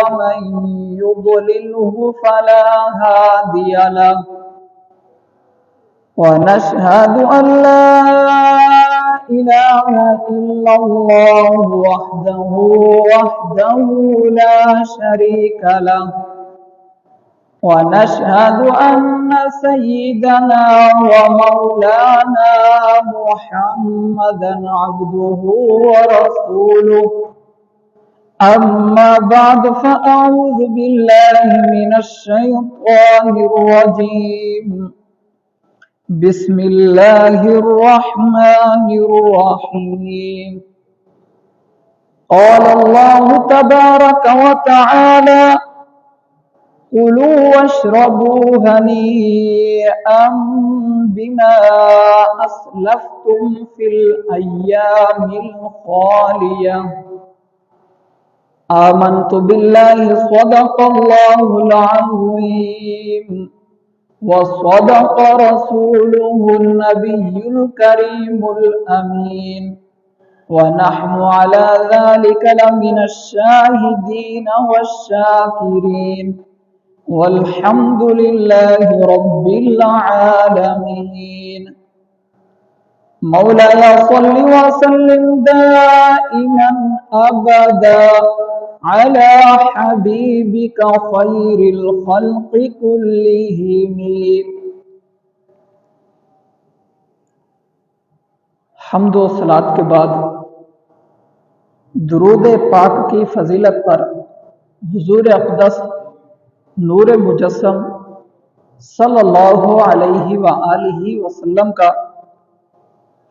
ومن يضلله فلا هادي له ونشهد أن لا إله إلا الله وحده لا شريك له ونشهد أن سيدنا ومولانا محمدا عبده ورسوله أما بعد فأعوذ بالله من الشيطان الرجيم بسم الله الرحمن الرحيم قال الله تبارك وتعالى كلوا واشربوا هنيئا بما أسلفتم في الأيام الخالية آمنت بالله صدق الله العظيم وصدق رسوله النبي الكريم الأمين ونحن على ذلك لمن الشاهدين والشاكرين والحمد لله رب العالمين مولاي صل وسلم دائما أبدا على حبيبك خير الخلق كلهم حمد و صلات کے بعد درود پاک کی فضیلت پر حضور اقدس نور مجسم صلی اللہ علیہ وآلہ وسلم کا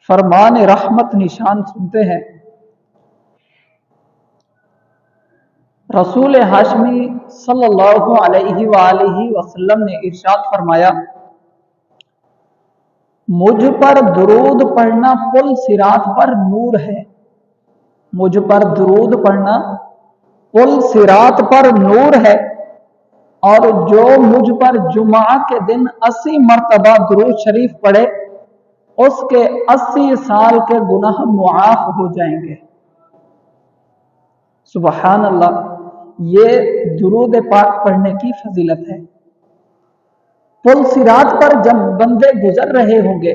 فرمان رحمت نشان سنتے ہیں۔ رسول ہاشمی صلی اللہ علیہ وآلہ وسلم نے ارشاد فرمایا، مجھ پر درود پڑھنا پل صراط پر نور ہے۔ مجھ پر درود پڑھنا پل صراط پر نور ہے، اور جو مجھ پر جمعہ کے دن 80 مرتبہ درود شریف پڑھے اس کے 80 سال کے گناہ معاف ہو جائیں گے۔ سبحان اللہ، یہ درود پاک پڑھنے کی فضیلت ہے۔ پل صراط پر جب بندے گزر رہے ہوں گے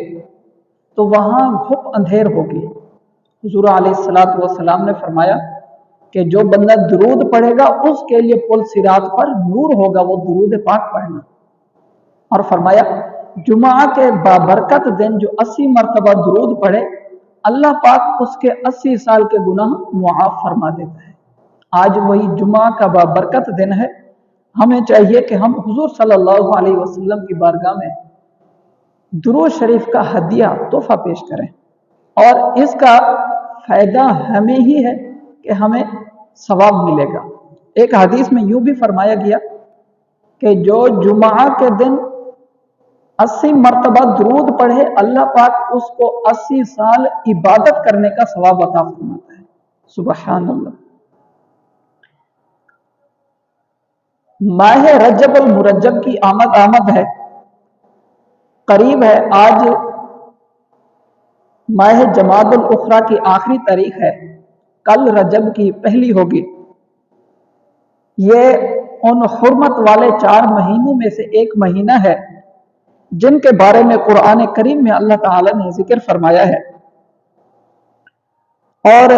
تو وہاں گھپ اندھیر ہوگی۔ حضور علیہ السلام نے فرمایا کہ جو بندہ درود پڑھے گا اس کے لیے پل صراط پر نور ہوگا، وہ درود پاک پڑھنا۔ اور فرمایا جمعہ کے بابرکت دن جو 80 مرتبہ درود پڑھے اللہ پاک اس کے 80 سال کے گناہ معاف فرما دیتا ہے۔ آج وہی جمعہ کا بابرکت دن ہے، ہمیں چاہیے کہ ہم حضور صلی اللہ علیہ وسلم کی بارگاہ میں درود شریف کا ہدیہ تحفہ پیش کریں، اور اس کا فائدہ ہمیں ہی ہے کہ ہمیں ثواب ملے گا۔ ایک حدیث میں یوں بھی فرمایا گیا کہ جو جمعہ کے دن 80 مرتبہ درود پڑھے اللہ پاک اس کو 80 سال عبادت کرنے کا ثواب عطا فرماتا ہے۔ سبحان اللہ۔ ماہ رجب المرجب کی آمد ہے، قریب ہے۔ آج ماہ جمادی الاخری کی آخری تاریخ ہے، کل رجب کی پہلی ہوگی۔ یہ ان حرمت والے 4 مہینوں میں سے ایک مہینہ ہے جن کے بارے میں قرآن کریم میں اللہ تعالی نے ذکر فرمایا ہے۔ اور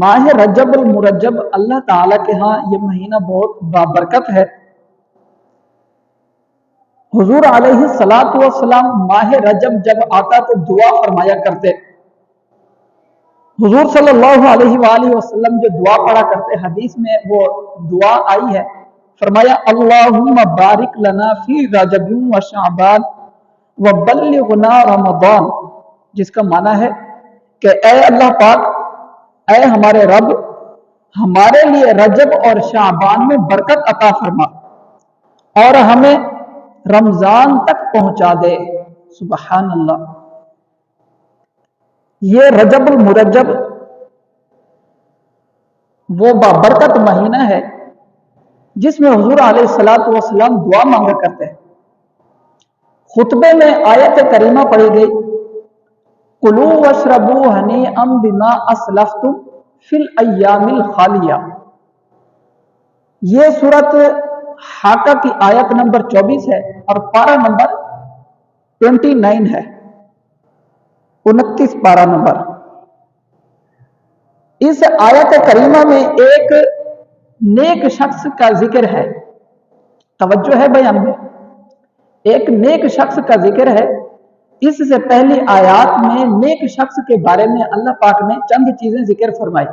ماہ رجب المرجب اللہ تعالیٰ کے ہاں یہ مہینہ بہت بابرکت ہے۔ حضور علیہ السلام ماہ رجب جب آتا تو دعا فرمایا کرتے۔ حضور صلی اللہ علیہ وآلہ وسلم جو دعا پڑھا کرتے، حدیث میں وہ دعا آئی ہے، فرمایا اللہم بارک لنا فی رجب و شعبان وبلغنا رمضان، جس کا معنی ہے کہ اے اللہ پاک، اے ہمارے رب، ہمارے لیے رجب اور شعبان میں برکت عطا فرما اور ہمیں رمضان تک پہنچا دے۔ سبحان اللہ۔ یہ رجب المرجب وہ بابرکت مہینہ ہے جس میں حضور علیہ السلام دعا مانگا کرتے ہیں۔ خطبے میں آیت کریمہ پڑھی گئی، کلوا واشربوا ہنیئا بما اسلفتم فی الایام الخالیہ، ये सूरत हाका की आयत नंबर 24 है और पारा नंबर 29 है, 29 पारा नंबर। इस आयत करीमा में एक नेक शख्स का जिक्र है, तवज्जो है बयान में, एक नेक शख्स का जिक्र है। इससे पहली आयत में नेक शख्स के बारे में अल्लाह पाक ने चंद चीजें जिक्र फरमाई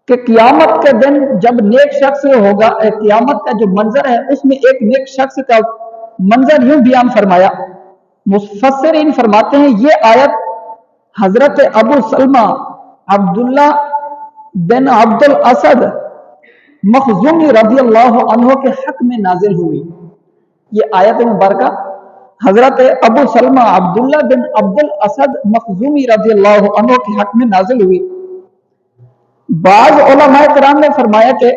कि कियामत के दिन जब नेक शख्स होगा, कियामत का जो मंजर है उसमें एक नेक शख्स का मंजर यूं बयान फरमाया। मुफस्सिरीन फरमाते हैं ये आयत हजरत अबू सलमा अब्दुल्ला बिन अब्दुल असद मखजूमी रज़ी अल्लाह अन्हु के हक में नाजिल हुई। ये आयत मुबारका हजरत अबू सलमा अब्दुल्ला बिन अब्दुल असद मखजूमी रज़ी अल्लाह अन्हु के हक में नाजिल हुई। बाज़ उलमाए किराम ने फरमाया कि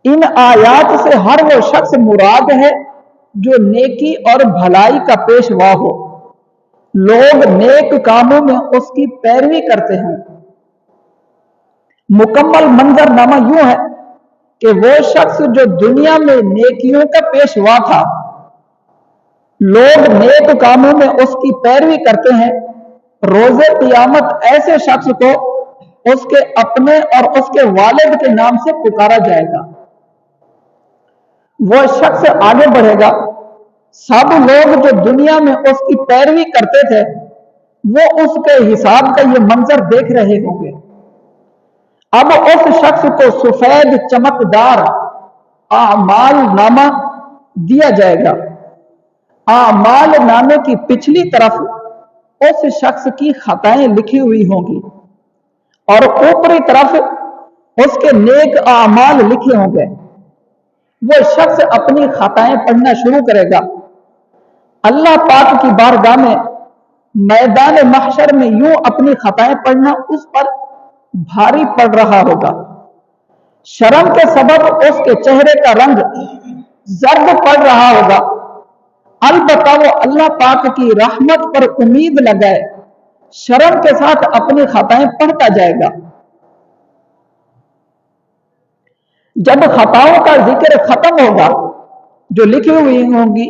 इन आयात से हर वो शख्स मुराद है जो नेकी और भलाई का पेशवा हो, लोग नेक कामों में उसकी पैरवी करते हैं। मुकम्मल मंजरनामा यूं है कि वो शख्स जो दुनिया में नेकियों का पेशवा था, लोग नेक कामों में उसकी पैरवी करते हैं। रोजे क़यामत ऐसे शख्स को उसके अपने और उसके वालिद के नाम से पुकारा जाएगा। वो शख्स आगे बढ़ेगा, सब लोग जो दुनिया में उसकी पैरवी करते थे वो उसके हिसाब का ये मंजर देख रहे होंगे। अब उस शख्स को सफेद चमकदार आमाल नामा दिया जाएगा। आमाल नामे की पिछली तरफ उस शख्स की खताएं लिखी हुई होंगी और ऊपरी तरफ उसके नेक आमाल लिखे होंगे। वो शख्स अपनी खताएं पढ़ना शुरू करेगा। अल्लाह पाक की बारगाह में मैदान महशर में यूं अपनी खताएं पढ़ना उस पर भारी पड़ रहा होगा। शर्म के सबब उसके चेहरे का रंग जर्द पड़ रहा होगा। अलबत्ता वो अल्लाह पाक की रहमत पर उम्मीद लगाए शर्म के साथ अपनी खताएं पढ़ता जाएगा। जब खताओं का जिक्र खत्म होगा, जो लिखी हुई होंगी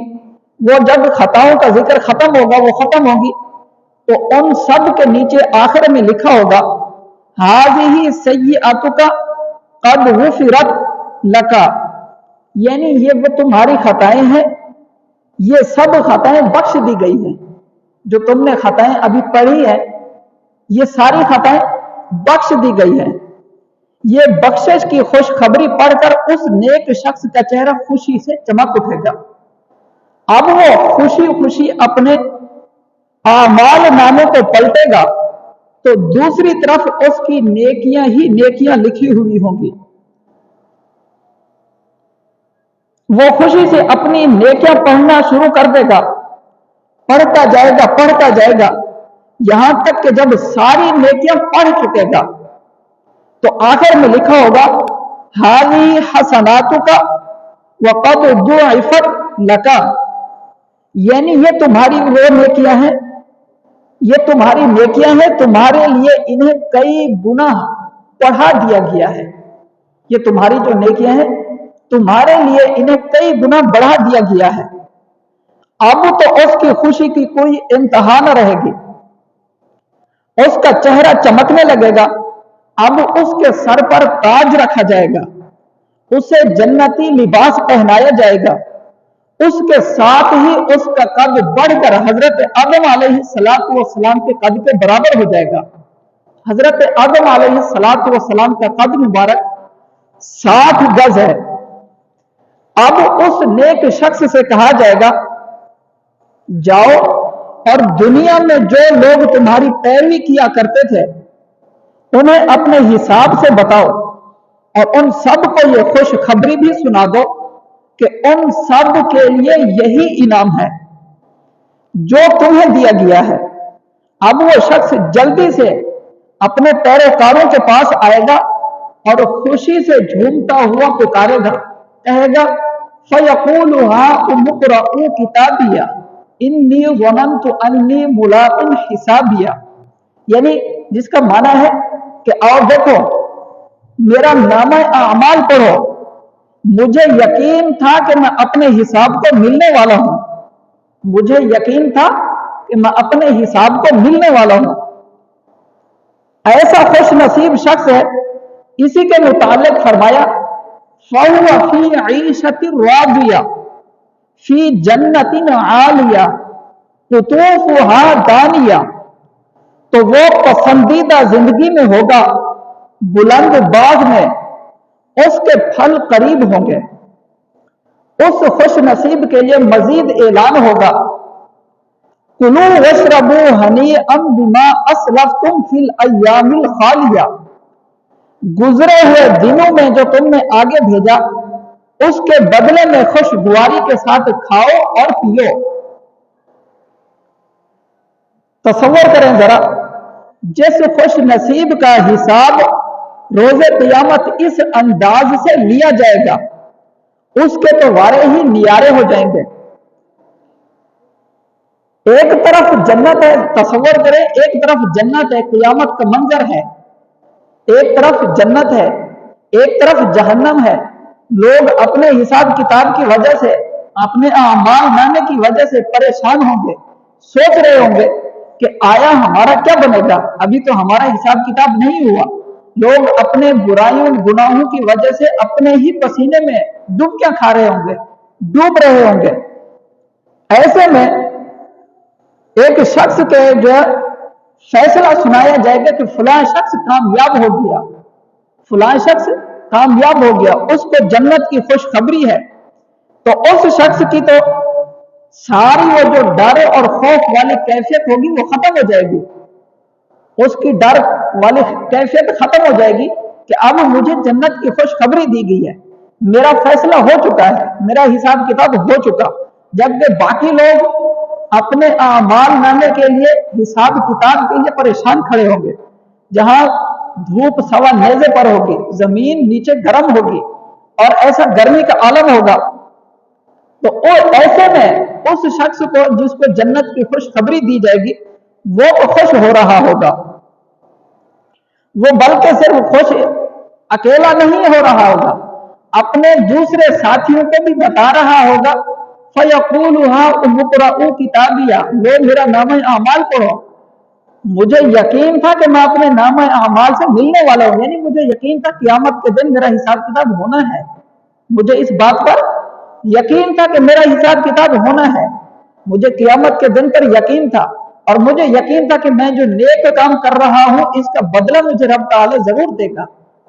वो जब खताओं का जिक्र खत्म होगा, वो खत्म होगी, तो उन सब के नीचे आखिर में लिखा होगा हाज़िही सय्यअतुका क़द गुफ़िरत लका, यानी ये वो तुम्हारी खताएं हैं, ये सब खताएं बख्श दी गई हैं। जो तुमने खताएं अभी पढ़ी है ये सारी खताएं बख्श दी गई हैं। ये बख्शिश की खुशखबरी पढ़कर उस नेक शख्स का चेहरा खुशी से चमक उठेगा। अब वो खुशी खुशी अपने आमाल नामे को पलटेगा तो दूसरी तरफ उसकी नेकियां ही नेकियां लिखी हुई होंगी। वो खुशी से अपनी नेकियां पढ़ना शुरू कर देगा, पढ़ता जाएगा यहां तक कि जब सारी नेकियां पढ़ चुकेगा तो आखिर में लिखा होगा हाज़ी हसनातुका व क़द दुइफ़त लका, यानी ये तुम्हारी वो नेकियां हैं, ये तुम्हारी नेकियां हैं, तुम्हारे लिए इन्हें कई गुना बढ़ा दिया गया है। ये तुम्हारी जो नेकियां हैं तुम्हारे लिए इन्हें कई गुना बढ़ा दिया गया है। अब तो उसकी खुशी की कोई इंतहा न रहेगी, उसका चेहरा चमकने लगेगा। अब उसके सर पर ताज रखा जाएगा, उसे जन्नती लिबास पहनाया जाएगा, उसके साथ ही उसका कद बढ़कर हजरत आदम अलैहिस्सलातु वस्सलाम के कद के बराबर हो जाएगा। हजरत आदम अलैहिस्सलातु वस्सलाम का कद मुबारक 60 गज है। अब उस नेक शख्स से कहा जाएगा जाओ और दुनिया में जो लोग तुम्हारी पैरवी किया करते थे उन्हें अपने हिसाब से बताओ और उन सब को ये खुशखबरी भी सुना दो कि उन सब के लिए यही इनाम है जो तुम्हें दिया गया है। अब वो शख्स जल्दी से अपने पैरोकारों के पास आएगा और खुशी से झूमता हुआ पुकारेगा, कहेगा फयक़ूलु हाउमुक़रऊ किताबिया इन्नी ज़नन्तु अन्नी मुलाक़िन हिसाबिया, यानी जिसका माना है कि आओ देखो मेरा नामा अमाल पढ़ो, मुझे यकीन था कि मैं अपने हिसाब को मिलने वाला हूं, मुझे यकीन था कि मैं अपने हिसाब को मिलने वाला हूं। ऐसा खुश नसीब शख्स है, इसी के मुतालिक फरमाया फहुवा फी ईशतिर रादिया फी जन्नतिन आलिया कुतूफुहा दानिया, तो वो पसंदीदा जिंदगी में होगा, बुलंद बाग में, उसके फल करीब होंगे। उस खुश नसीब के लिए मजीद ऐलान होगा, कुलू वशरबू हनीअम बिमा अस्लफ्तुम फिल अय्यामिल खालिया, गुजरे हुए दिनों में जो तुमने आगे भेजा उसके बदले में खुशगवारी के साथ खाओ और पियो। तसव्वुर करें जरा, जिस खुश नसीब का हिसाब रोजे क़यामत इस अंदाज से लिया जाएगा, उसके तो वारे ही नियारे हो जाएंगे। एक तरफ जन्नत है, तसव्वुर करें, एक तरफ जन्नत है, क़यामत का मंजर है, एक तरफ जन्नत है, एक तरफ जहन्नम है। लोग अपने हिसाब किताब की वजह से, अपने आमाल नामे की वजह से परेशान होंगे, सोच रहे होंगे कि आया हमारा क्या बनेगा, अभी तो हमारा हिसाब किताब नहीं हुआ। लोग अपने बुराइयों गुनाहों की वजह से अपने ही पसीने में डुबकियां खा रहे होंगे, डूब रहे होंगे। ऐसे में एक शख्स के जो फैसला सुनाया जाएगा कि फलां शख्स कामयाब हो गया, फलां शख्स कामयाब हो गया, उसको जन्नत की खुशखबरी है, तो उस शख्स की तो सारी वो जो डर और खौफ वाली कैफियत होगी वो खत्म हो जाएगी, उसकी डर वाली कैफियत खत्म हो जाएगी कि अब मुझे जन्नत की खुशखबरी दी गई है, मेरा फैसला हो चुका है, मेरा हिसाब किताब हो चुका। जबकि बाकी लोग अपने आमाल नामे के लिए, हिसाब किताब के लिए परेशान खड़े होंगे, जहां धूप सवा नेजे पर होगी, जमीन नीचे गर्म होगी और ऐसा गर्मी का आलम होगा। तो ऐसे में उस शख्स को जिसको जन्नत की खुशखबरी दी जाएगी वो खुश हो रहा होगा, वो बल्कि सिर्फ खुश अकेला नहीं हो रहा होगा, अपने दूसरे साथियों को भी बता रहा होगा, फयक़ूलुहा उक़रऊ किताबिया, लो मेरा नाम अमाल पढ़ो, मुझे यकीन था कि मैं अपने नाम अमाल से मिलने वाला हूं, यानी मुझे यकीन था क़यामत के दिन मेरा हिसाब किताब होना है, मुझे इस बात पर यकीन था कि मेरा हिसाब किताब होना है, मुझे क़यामत के दिन पर यकीन था, और मुझे यकीन था कि मैं जो नेक काम कर रहा हूं इसका बदला मुझे रब ताला जरूर देगा।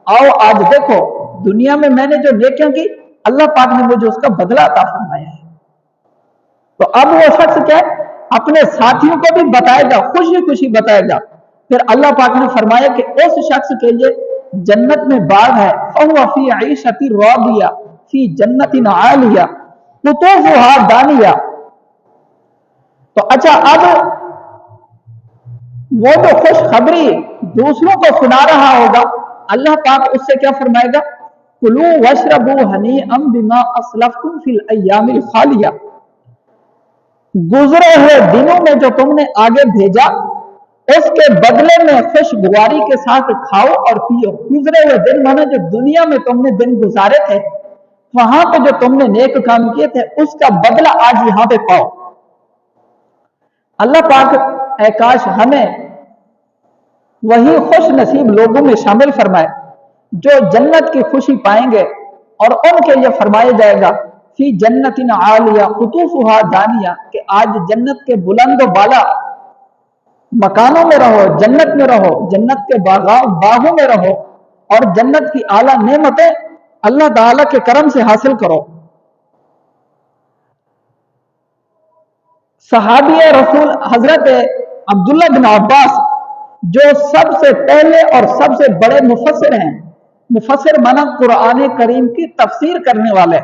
आओ आज देखो, दुनिया में मैंने जो नेकियां की, अल्लाह पाक ने मुझे उसका बदला अता फरमाया है। तो अब वो शख्स क्या है, अपने साथियों को भी बताएगा, खुशी खुशी बताएगा। फिर अल्लाह पाक ने फरमाया कि उस शख्स के लिए जन्नत में बाग है, फहुवा फी ईशतिर रादिया फी जन्नतिन आलिया कुतूफुहा दानिया। तो अच्छा, अब वो जो खुशखबरी दूसरों को सुना रहा होगा, अल्लाह पाक उससे क्या फरमाएगा, कुलू वशरबू हनीअम बिमा अस्लफ्तुम फिल अय्यामिल खालिया, गुजरे हुए दिनों में जो तुमने आगे भेजा उसके बदले में खुशगवारी के साथ खाओ और पियो। गुजरे हुए दिन माने जो दुनिया में तुमने दिन गुजारे थे, वहां पे जो तुमने नेक काम किए थे उसका बदला आज यहां पे पाओ। अल्लाह पाक ऐकाश हमें वही खुश नसीब लोगों में शामिल फरमाए जो जन्नत की खुशी पाएंगे, और उनके लिए फरमाया जाएगा फी जन्नतिन आलिया कुतूफुहा दानिया, कि आज जन्नत के बुलंद बाला मकानों में रहो, जन्नत में रहो, जन्नत के बागों में रहो, और जन्नत की आला नेमतें अल्लाह ताला के करम से हासिल करो। सहाबी रसूल हजरत अब्दुल्ला बिन अब्बास, जो सबसे पहले और सबसे बड़े मुफस्सिर हैं, मुफस्सिर माना कुरान करीम की तफसीर करने वाले,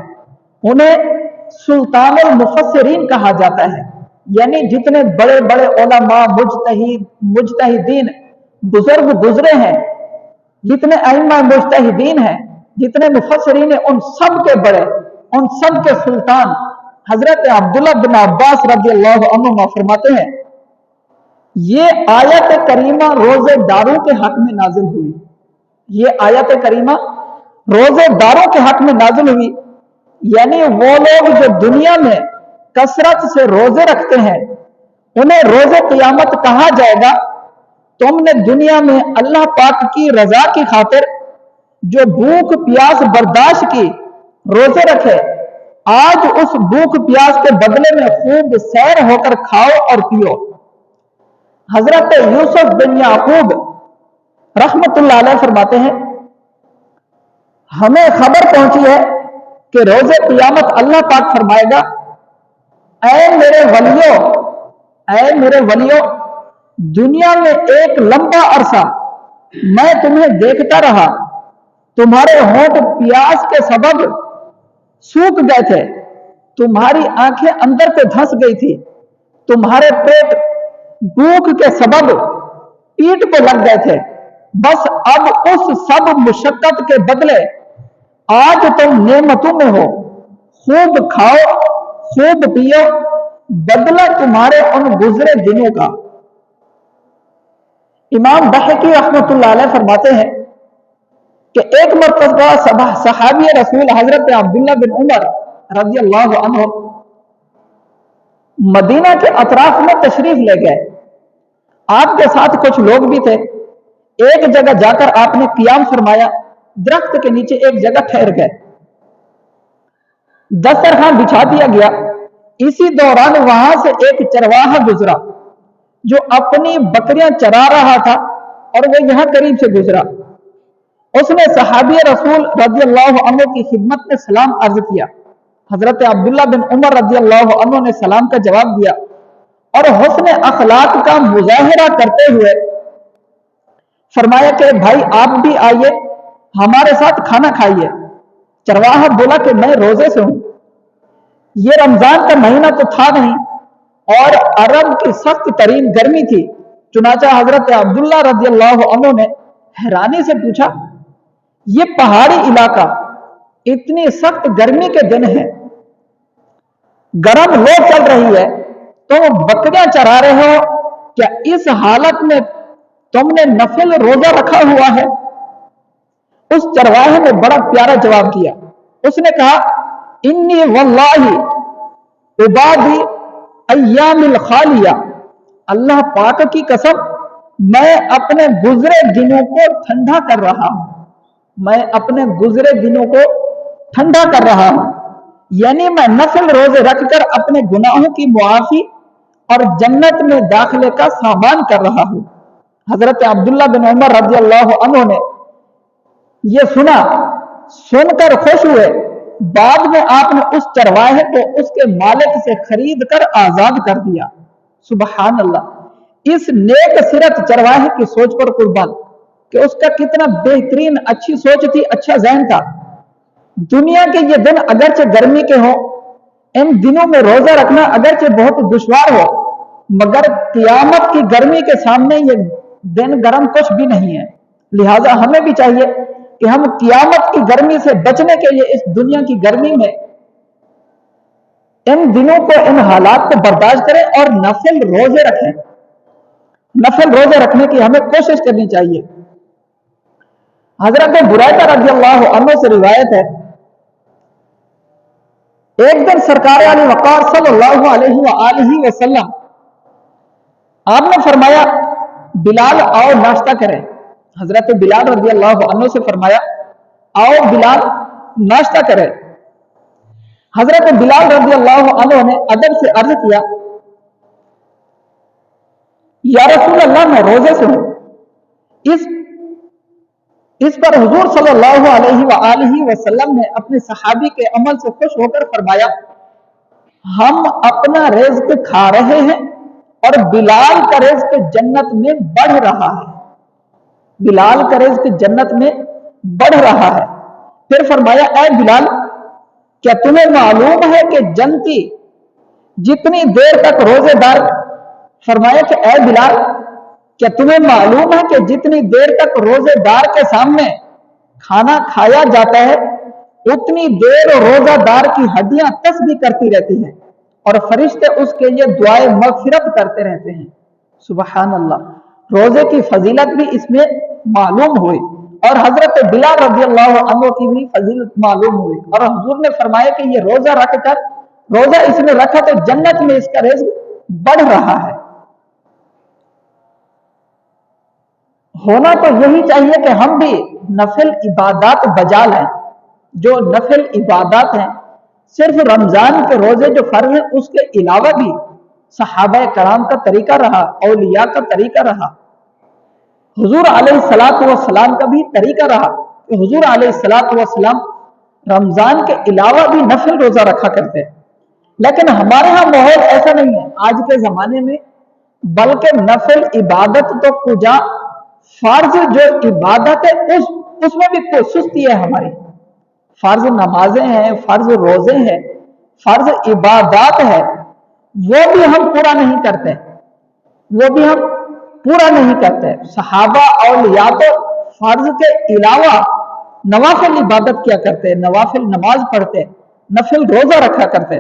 उन्हें सुल्तानुल मुफस्सिरीन कहा जाता है। यानी जितने बड़े बड़े उलमा, मुजतहिदीन बुजुर्ग गुजरे हैं, जितने अइम्मा मुजतहिदीन हैं, जितने मुफस्सिरीन हैं, उन सब के बड़े, उन सब के सुल्तान हजरत अब्दुल्ला बिन अब्बास रज़ियल्लाहु अन्हुमा फरमाते हैं, ये आयत करीमा रोजेदारों के हक में नाजिल हुई। ये आयत करीमा रोजेदारों के हक में नाजिल हुई, यानी वो लोग जो दुनिया में कसरत से रोजे रखते हैं उन्हें रोजे क़यामत कहा जाएगा। तुमने दुनिया में अल्लाह पाक की रजा की खातिर जो भूख प्यास बर्दाश्त की, रोजे रखे, आज उस भूख प्यास के बदले में खूब सैर होकर खाओ और पियो। हजरत यूसुफ बिन याकूब रहमतुल्लाह अलैह फरमाते हैं, हमें खबर पहुंची है कि रोजे क़यामत अल्लाह पाक फरमाएगा, ऐ मेरे वलियों, दुनिया में एक लंबा अरसा मैं तुम्हें देखता रहा, तुम्हारे होंठ प्यास के सबब सूख गए थे, तुम्हारी आंखें अंदर से धंस गई थी, तुम्हारे पेट भूख के सबब पीठ को लग गए थे। बस अब उस सब मुशक्कत के बदले आज तुम नेमतों में हो, खूब खाओ खूब पियो, बदला तुम्हारे उन गुजरे दिनों का। इमाम बहकी रहमतुल्लाह अलैह फरमाते हैं कि एक मरतबा सहाबी रसूल हजरत अब्दुल्लाह बिन उमर रज़ी अल्लाह अन्हु मदीना के अतराफ में तशरीफ ले गए। आपके साथ कुछ लोग भी थे। एक जगह जाकर आपने क़ियाम फरमाया, दरख्त के नीचे एक जगह ठहर गए, दस्तरखान बिछा दिया गया। इसी दौरान वहां से एक चरवाहा गुजरा जो अपनी बकरियां चरा रहा था और वो यहां करीब से गुजरा। उसने सहाबी रसूल रज़ी अल्लाह अन्हु की खिदमत में सलाम अर्ज किया। हजरत अब्दुल्लाह बिन उमर रज़ी अल्लाह अन्हु ने सलाम का जवाब दिया और हुस्न अखलाक का मुजाहिरा करते हुए फरमाया कि भाई आप भी आइए, हमारे साथ खाना खाइए। चरवाहा बोला कि मैं रोजे से हूं, ये रमजान का महीना तो था नहीं और अरब की सख्त तरीन गर्मी थी। चुनाचा हजरत अब्दुल्लाह रज़ी अल्लाह अन्हु ने हैरानी से पूछा, ये पहाड़ी इलाका, इतनी सख्त गर्मी के दिन है, गर्म लो चल रही है, तुम बकरियां चरा रहे हो, क्या इस हालत में तुमने नफिल रोजा रखा हुआ है? उस चरवाहे ने बड़ा प्यारा जवाब दिया। उसने कहा, इन्नी वल्लाही उबादी अय्यामिल खालिया, अल्लाह पाक की कसम, मैं अपने गुजरे दिनों को ठंडा कर रहा हूं, मैं अपने गुजरे दिनों को ठंडा कर रहा हूं, यानी मैं नफिल रोजे रखकर अपने गुनाहों की मुआफी और जन्नत में दाखिले का सामान कर रहा हूं। हजरत अब्दुल्लाह बिन उमर रज़ी अल्लाह अन्हु ने यह सुनकर खुश हुए। बाद में आपने उस चरवाहे को उसके मालिक से खरीद कर आजाद कर दिया। सुबहान अल्लाह, इस नेक सिरत चरवाहे की सोच पर कुर्बान कि उसका कितना बेहतरीन अच्छी सोच थी, अच्छा ज़हन था। दुनिया के ये दिन अगरचे गर्मी के हो, इन दिनों में रोजा रखना अगरचे बहुत दुश्वार हो, मगर क़यामत की गर्मी के सामने ये दिन गर्म कुछ भी नहीं है। लिहाजा हमें भी चाहिए कि हम क़यामत की गर्मी से बचने के लिए इस दुनिया की गर्मी में इन दिनों को, इन हालात को बर्दाश्त करें और नफिल रोजे रखें। नफिल रोजे रखने की हमें कोशिश करनी चाहिए। हजरत बुरैदा रज़ी अल्लाह अन्हु से रिवायत है, एक दिन सरकार आले वक़ार सल्लल्लाहु अलैहि वसल्लम आपने फरमाया, बिलाल आओ नाश्ता करें। हजरत बिलाल रज़ी अल्लाह अन्हु से फरमाया, आओ बिलाल नाश्ता करें। हजरत बिलाल रज़ी अल्लाह अन्हु ने अदब से अर्ज किया, या रसूल अल्लाह, मैं रोजे से हूं। इस पर हुजूर सल्लल्लाहु अलैहि वसल्लम ने अपने सहाबी के अमल से खुश होकर फरमाया, हम अपना रिज़्क खा रहे हैं और बिलाल का रिज़्क जन्नत में बढ़ रहा है, बिलाल का रिज़्क जन्नत में बढ़ रहा है। फिर फरमाया, ऐ बिलाल, क्या तुम्हें मालूम है कि जन्नती जितनी देर तक रोजेदार, फरमाया कि ऐ बिलाल, क्या तुम्हें मालूम है कि जितनी देर तक रोजेदार के सामने खाना खाया जाता है उतनी देर रोजादार की हड्डियां तस्बीह करती रहती हैं और फरिश्ते उसके लिए दुआए मगफिरत करते रहते हैं। सुबहान अल्लाह, रोजे की फजीलत भी इसमें मालूम हुई और हजरत बिलाल रज़ी अल्लाह अन्हु की भी फजीलत मालूम हुई और हुजूर ने फरमाया कि ये रोजा इसने रखा तो जन्नत में इसका रिज़्क बढ़ रहा है। होना तो यही चाहिए कि हम भी नफिल इबादत बजा लें। जो नफिल इबादत हैं, सिर्फ रमजान के रोजे जो फर्ज है उसके अलावा भी सहाबा कराम का तरीका रहा, औलिया का तरीका रहा, हुजूर अलैहिस्सलातु वस्सलाम का भी तरीका रहा कि हुजूर अलैहिस्सलातु वस्सलाम रमजान के अलावा भी नफिल रोजा रखा करते हैं। लेकिन हमारे यहाँ माहौल ऐसा नहीं है आज के जमाने में, बल्कि नफिल इबादत तो कुजा फर्ज जो इबादत है उसमें भी कोई सुस्ती है हमारी। फर्ज नमाजें हैं, फर्ज रोजे हैं, फर्ज इबादत है, वो भी हम पूरा नहीं करते, वो भी हम पूरा नहीं करते। सहाबा औलिया तो फर्ज के अलावा नवाफिल इबादत किया करते, नवाफिल नमाज पढ़ते, नफिल रोजा रखा करते।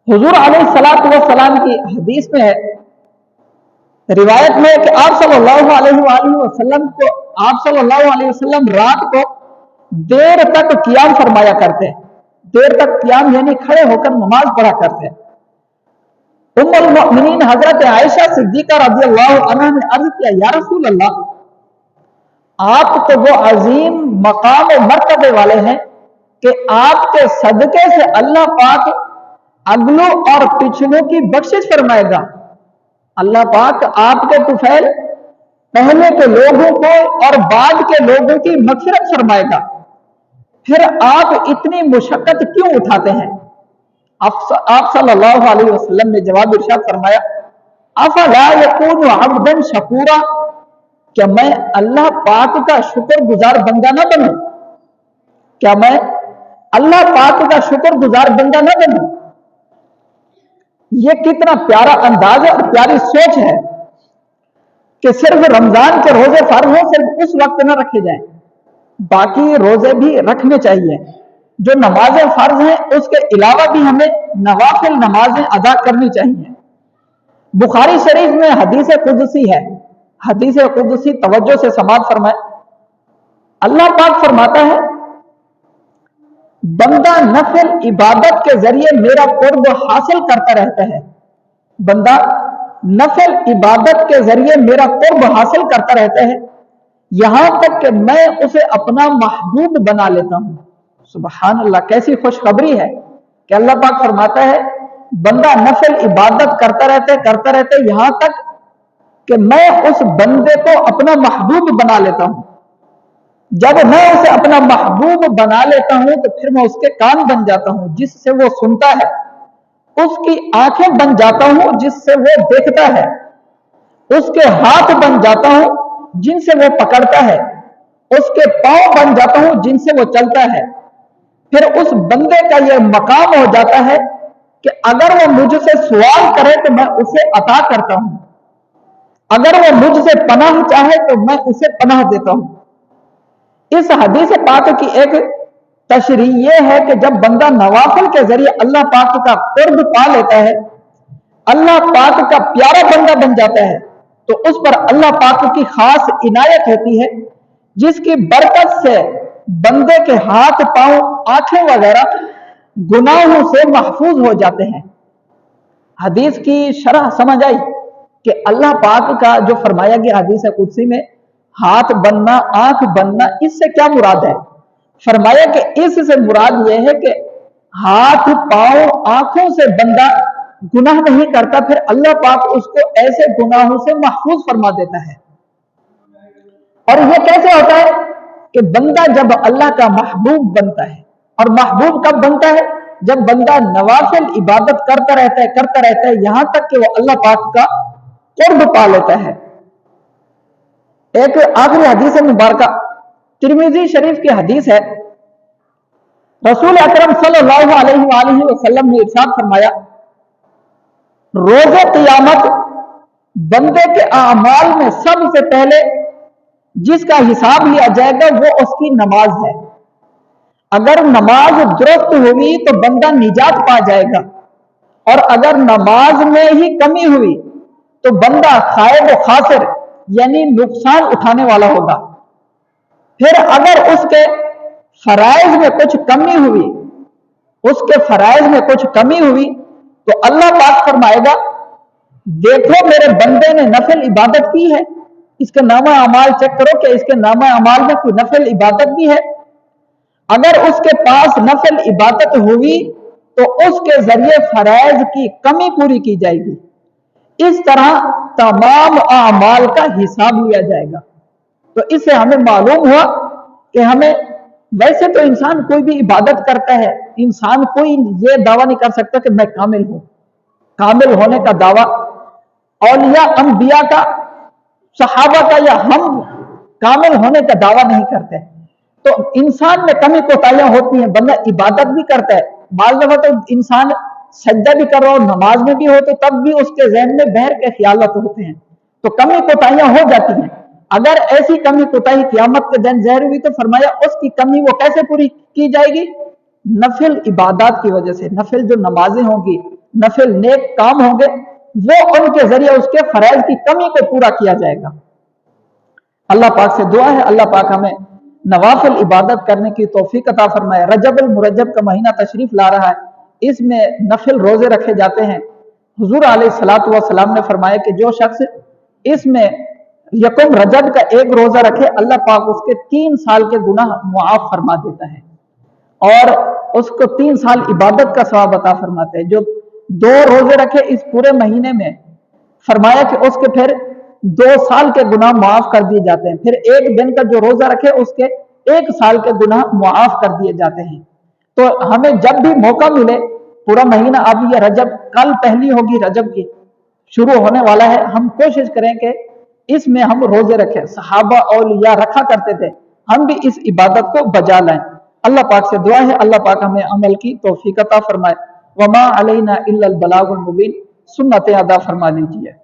हुजूर अलैहिस्सलातु वस्सलाम की हदीस में है, रिवायत में है कि आप सल्लल्लाहु अलैहि वसल्लम रात को देर तक क़ियाम फरमाया करते। देर तक क़ियाम यानी खड़े होकर नमाज पढ़ा करते। उम्मुल मोमिनीन हजरत आयशा सिद्दीका रज़ियल्लाहु अन्हा ने अर्ज किया, या रसूल अल्लाह, आप तो वो अजीम मकाम और मर्तबे वाले हैं कि आपके सदके से अल्लाह पाक अगलों और पिछलों की बख्शिश फरमाएगा। अल्लाह पाक आपके तुफैल पहले के लोगों को और बाद के लोगों की मग़फ़िरत फरमाएगा, फिर आप इतनी मुशक्कत क्यों उठाते हैं? आप सल्लल्लाहु अलैहि वसल्लम ने जवाब इरशाद फरमाया, अफला यकूनु अब्दन शकूरा, क्या मैं अल्लाह पाक का शुक्रगुजार बंदा ना बनूं? क्या मैं अल्लाह पाक का शुक्रगुजार बंदा ना बनूं? ये कितना प्यारा अंदाज है और प्यारी सोच है कि सिर्फ रमजान के रोजे फर्ज हो, सिर्फ उस वक्त न रखे जाएं, बाकी रोजे भी रखने चाहिए। जो नमाजें फर्ज हैं उसके अलावा भी हमें नवाफिल नमाजें अदा करनी चाहिए। बुखारी शरीफ में हदीस कुदसी है, हदीस कुदसी तवज्जो से समाअत फरमाए। अल्लाह पाक फरमाता है, बंदा नफिल इबादत के जरिए मेरा कुर्ब हासिल करता रहता है। बंदा नफिल इबादत के जरिए मेरा कुर्ब हासिल करता रहता है, यहां तक कि मैं उसे अपना महबूब बना लेता हूं। सुभान अल्लाह, कैसी खुशखबरी है कि अल्लाह पाक फरमाता है, बंदा नफिल इबादत करता रहता है यहां तक कि मैं उस बंदे को अपना महबूब बना लेता हूं। जब मैं उसे अपना महबूब बना लेता हूं तो फिर मैं उसके कान बन जाता हूं जिससे वो सुनता है, उसकी आंखें बन जाता हूं जिससे वो देखता है, उसके हाथ बन जाता हूं जिनसे वो पकड़ता है, उसके पांव बन जाता हूं जिनसे वो चलता है। फिर उस बंदे का यह मकाम हो जाता है कि अगर वो मुझसे सवाल करे तो मैं उसे अता करता हूं, अगर वो मुझसे पनाह चाहे तो मैं उसे पनाह देता हूं। इस हदीस पाक की एक तशरीह यह है कि जब बंदा नवाफिल के जरिए अल्लाह पाक का कुर्ब पा लेता है, अल्लाह पाक का प्यारा बंदा बन जाता है, तो उस पर अल्लाह पाक की खास इनायत होती है, जिसकी बरकत से बंदे के हाथ पांव आंखें वगैरह गुनाहों से महफूज हो जाते हैं। हदीस की शरह समझ आई कि अल्लाह पाक का जो फरमाया गया हदीस कुदसी में, हाथ बनना, आंख बनना, इससे क्या मुराद है? फरमाया कि इससे मुराद यह है कि हाथ पांव आंखों से बंदा गुनाह नहीं करता, फिर अल्लाह पाक उसको ऐसे गुनाहों से महफूज फरमा देता है। और यह कैसे होता है कि बंदा जब अल्लाह का महबूब बनता है, और महबूब कब बनता है? जब बंदा नवाफिल इबादत करता रहता है यहां तक कि वो अल्लाह पाक का कुर्ब पा लेता है। एक आखिरी हदीस मुबारका तिरमिजी शरीफ की हदीस है, रसूल अकरम सल्लल्लाहु अलैहि वसल्लम ने इरशाद फरमाया, रोज़े क़ियामत बंदे के अमाल में सबसे पहले जिसका हिसाब लिया जाएगा वो उसकी नमाज है। अगर नमाज दुरुस्त हुई तो बंदा निजात पा जाएगा, और अगर नमाज में ही कमी हुई तो बंदा खाइब खासिर यानी नुकसान उठाने वाला होगा। फिर अगर उसके फराइज में कुछ कमी हुई, उसके फराइज में कुछ कमी हुई, तो अल्लाह पाक फरमाएगा देखो मेरे बंदे ने नफल इबादत की है, इसके नामा अमाल चेक करो कि इसके नामा अमाल में कोई नफल इबादत भी है। अगर उसके पास नफल इबादत हुई तो उसके जरिए फराइज की कमी पूरी की जाएगी। इस तरह तमाम अमाल का हिसाब लिया जाएगा। तो इससे हमें मालूम हुआ कि हमें, वैसे तो इंसान कोई भी इबादत करता है, इंसान कोई ये दावा नहीं कर सकता कि मैं कामिल हूं। कामिल होने का दावा औलिया अंबिया का, सहाबा का या हम कामिल होने का दावा नहीं करते। तो इंसान में कमी कोताहियां होती हैं, बंदा इबादत भी करता है, बाज़ दफा तो इंसान सजदा भी कर रहा हो, नमाज में भी हो, तो तब भी उसके ज़हन में बहर के ख्यालात होते हैं, तो कमी कोताहियां हो जाती हैं। अगर ऐसी कमी कोताही क़यामत के दिन ज़ाहिर हुई तो फरमाया उसकी कमी वो कैसे पूरी की जाएगी? नफिल इबादत की वजह से। नफिल जो नमाजें होंगी, नफिल नेक काम होंगे, वो उनके जरिए उसके फराइज की कमी को पूरा किया जाएगा। अल्लाह पाक से दुआ है अल्लाह पाक हमें नवाफिल इबादत करने की तौफीक अता फरमाए। रजब अल मुरज्जब का महीना तशरीफ ला रहा है, इसमें नफिल रोजे रखे जाते हैं। हुजूर अलैहिस्सलातु वस्सलाम ने फरमाया कि जो शख्स इसमें यकुम रजब का एक रोजा रखे, अल्लाह पाक उसके 3 साल के गुनाह मुआफ फरमा देता है और उसको 3 साल इबादत का सवाब अता फरमाते हैं। जो 2 रोजे रखे इस पूरे महीने में, फरमाया कि उसके फिर 2 साल के गुनाह मुआफ कर दिए जाते हैं। फिर एक दिन का जो रोजा रखे उसके 1 साल के गुनाह मुआफ कर दिए जाते हैं। तो हमें जब भी मौका मिले, पूरा महीना, अब ये रजब, कल पहली होगी रजब की, शुरू होने वाला है, हम कोशिश करें कि इसमें हम रोजे रखें। सहाबा औलिया रखा करते थे, हम भी इस इबादत को बजा लाएं। अल्लाह पाक से दुआ है अल्लाह पाक हमें अमल की तौफीक अता फरमाए। वमा अलैना इल्लल बलागुल मुबीन, सुन्नत अदा फरमा लीजिए।